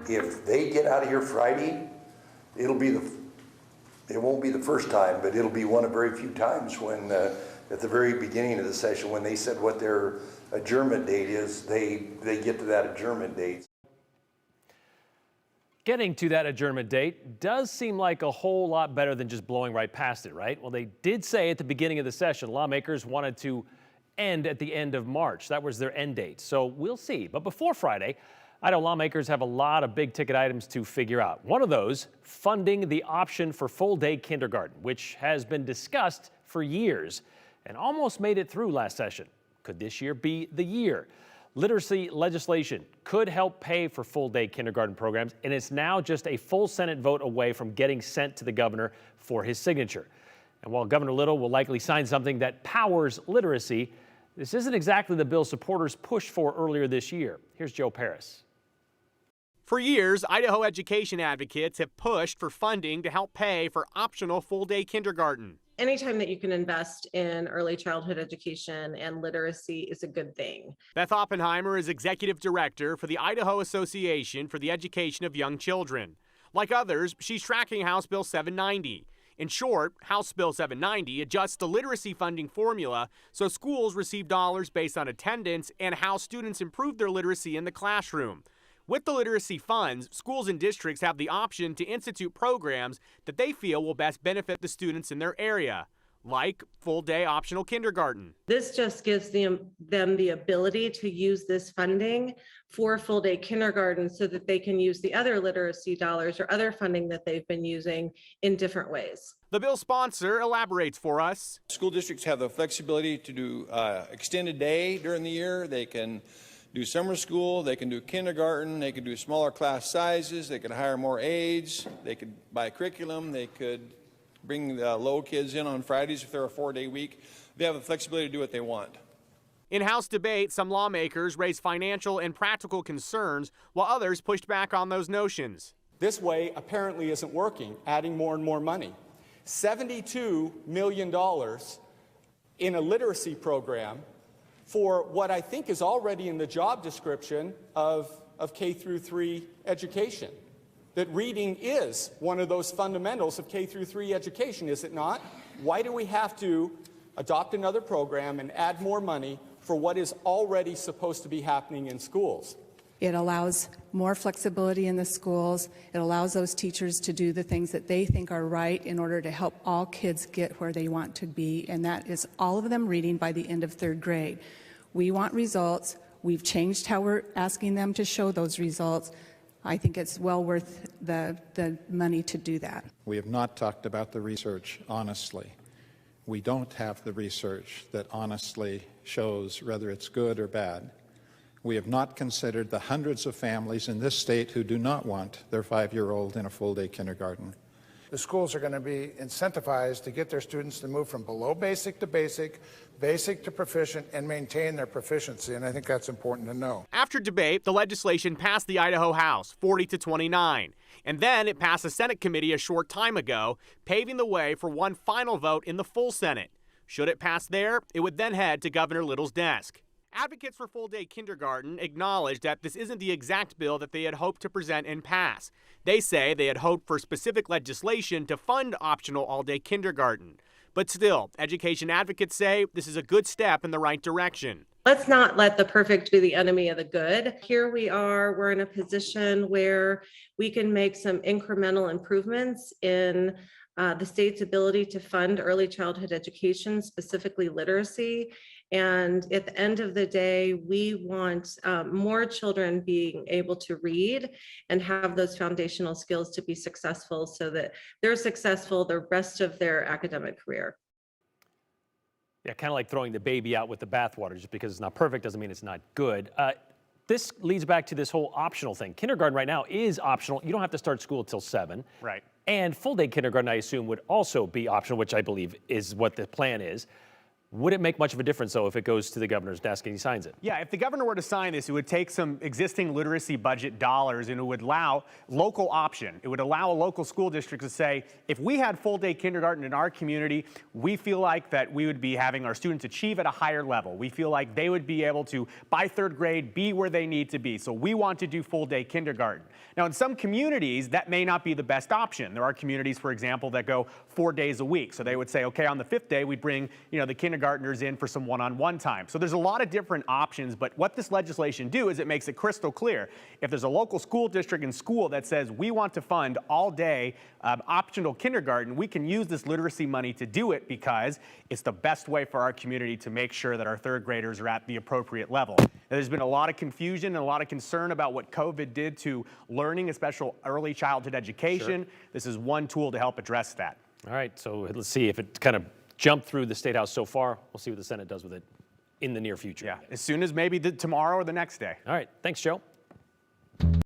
if they get out of here Friday, it won't be the first time, but it'll be one of very few times when, at the very beginning of the session, when they said what their adjournment date is, they get to that adjournment date. Getting to that adjournment date does seem like a whole lot better than just blowing right past it, right? Well, they did say at the beginning of the session, lawmakers wanted to end at the end of March. That was their end date. So we'll see. But before Friday, Idaho lawmakers have a lot of big ticket items to figure out. One of those, funding the option for full-day kindergarten, which has been discussed for years and almost made it through last session. Could this year be the year? Literacy legislation could help pay for full-day kindergarten programs, and it's now just a full Senate vote away from getting sent to the governor for his signature. And while Governor Little will likely sign something that powers literacy, this isn't exactly the bill supporters pushed for earlier this year. Here's Joe Paris. For years, Idaho education advocates have pushed for funding to help pay for optional full-day kindergarten. Anytime that you can invest in early childhood education and literacy is a good thing. Beth Oppenheimer is executive director for the Idaho Association for the Education of Young Children. Like others, she's tracking House Bill 790. In short, House Bill 790 adjusts the literacy funding formula so schools receive dollars based on attendance and how students improve their literacy in the classroom. With the literacy funds, schools and districts have the option to institute programs that they feel will best benefit the students in their area, like full-day optional kindergarten. This just gives them the ability to use this funding for full-day kindergarten so that they can use the other literacy dollars or other funding that they've been using in different ways. The bill sponsor elaborates for us. School districts have the flexibility to do extended day during the year. They can do summer school, they can do kindergarten, they can do smaller class sizes, they can hire more aides, they could buy curriculum, they could bring the low kids in on Fridays if they're a 4-day week. They have the flexibility to do what they want. In House debate, some lawmakers raised financial and practical concerns, while others pushed back on those notions. This way apparently isn't working, adding more and more money. $72 million in a literacy program for what I think is already in the job description of K through 3 education. That reading is one of those fundamentals of K through 3 education, is it not? Why do we have to adopt another program and add more money for what is already supposed to be happening in schools? It allows more flexibility in the schools. It allows those teachers to do the things that they think are right in order to help all kids get where they want to be, and that is all of them reading by the end of 3rd grade. We want results. We've changed how we're asking them to show those results. I think it's well worth the money to do that. We have not talked about the research honestly. We don't have the research that honestly shows whether it's good or bad. We have not considered the hundreds of families in this state who do not want their 5-year-old in a full-day kindergarten. The schools are going to be incentivized to get their students to move from below basic to basic, basic to proficient, and maintain their proficiency, and I think that's important to know. After debate, the legislation passed the Idaho House, 40-29, and then it passed the Senate committee a short time ago, paving the way for one final vote in the full Senate. Should it pass there, it would then head to Governor Little's desk. Advocates for full-day kindergarten acknowledge that this isn't the exact bill that they had hoped to present and pass. They say they had hoped for specific legislation to fund optional all-day kindergarten. But still, education advocates say this is a good step in the right direction. Let's not let the perfect be the enemy of the good. Here we are, we're in a position where we can make some incremental improvements in the state's ability to fund early childhood education, specifically literacy. And at the end of the day, we want more children being able to read and have those foundational skills to be successful so that they're successful the rest of their academic career. Yeah, kind of like throwing the baby out with the bathwater. Just because it's not perfect doesn't mean it's not good. This leads back to this whole optional thing. Kindergarten right now is optional. You don't have to start school till 7. Right. And full-day kindergarten, I assume, would also be optional, which I believe is what the plan is. Would it make much of a difference, though, if it goes to the governor's desk and he signs it? Yeah, if the governor were to sign this, it would take some existing literacy budget dollars and it would allow local option. It would allow a local school district to say, if we had full day kindergarten in our community, we feel like that we would be having our students achieve at a higher level. We feel like they would be able to, by third grade, be where they need to be. So we want to do full day kindergarten. Now, in some communities, that may not be the best option. There are communities, for example, that go 4 days a week. So they would say, okay, on the 5th day, we bring, the kindergartners in for some one-on-one time. So there's a lot of different options, but what this legislation do is it makes it crystal clear. If there's a local school district and school that says we want to fund all day optional kindergarten, we can use this literacy money to do it because it's the best way for our community to make sure that our third graders are at the appropriate level. Now, there's been a lot of confusion and a lot of concern about what COVID did to learning, especially early childhood education. Sure. This is one tool to help address that. All right, so let's see if it kind of jumped through the State House so far. We'll see what the Senate does with it in the near future. Yeah, as soon as maybe tomorrow or the next day. All right, thanks, Joe.